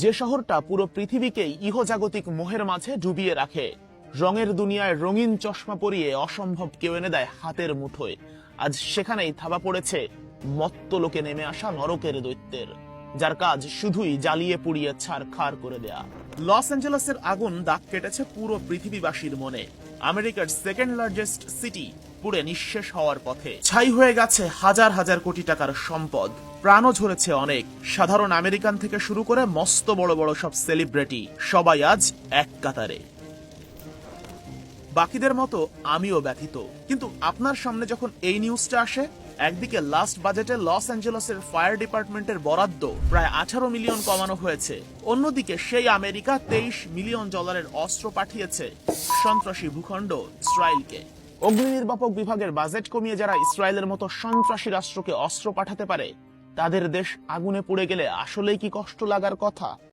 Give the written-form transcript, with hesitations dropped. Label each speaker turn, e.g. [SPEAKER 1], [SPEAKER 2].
[SPEAKER 1] যে শহরটা পুরো পৃথিবীকেই ইহজাগতিক মোহের মাঝে ডুবিয়ে রাখে, রঙের দুনিয়ায় রঙিন চশমা পরিয়ে অসম্ভব কেউ এনে দেয় হাতের মুঠোয়, আজ সেখানেই থাবা পড়েছে মত্ত লোকে নেমে আসা নরকের দৈত্যের, যার কাজ শুধুই জ্বালিয়ে পুড়িয়ে ছারখার করে দেয়া। লস অ্যাঞ্জেলেসের আগুন দাগ কেটেছে পুরো পৃথিবীবাসীর মনে। আমেরিকার সেকেন্ড লার্জেস্ট সিটি পুড়ে নিঃশেষ হওয়ার পথে, ছাই হয়ে গেছে হাজার হাজার কোটি টাকার সম্পদ, প্রাণও ঝরেছে অনেক। সাধারণ আমেরিকান থেকে শুরু করে মস্ত বড় বড় সব সেলিব্রিটি সবাই আজ এক কাতারে। বাকিদের মতো আমিও ব্যথিত, কিন্তু আপনার সামনে যখন এই নিউজটা আসে, একদিকে লাস্ট বাজেটে লস অ্যাঞ্জেলেসের ফায়ার ডিপার্টমেন্টের বরাদ্দ প্রায় 18 মিলিয়ন কমানো হয়েছে, অন্যদিকে সেই আমেরিকা 23 মিলিয়ন ডলারের অস্ত্র পাঠিয়েছে সন্ত্রাসী ভূখণ্ড ইসরায়েলকে। অগ্নি নির্বাপক বিভাগের বাজেট কমিয়ে যারা ইসরায়েলের মতো সন্ত্রাসী রাষ্ট্রকে অস্ত্র পাঠাতে পারে, তাদের দেশ আগুনে পুড়ে গেলে আসলেই কি কষ্ট লাগার কথা।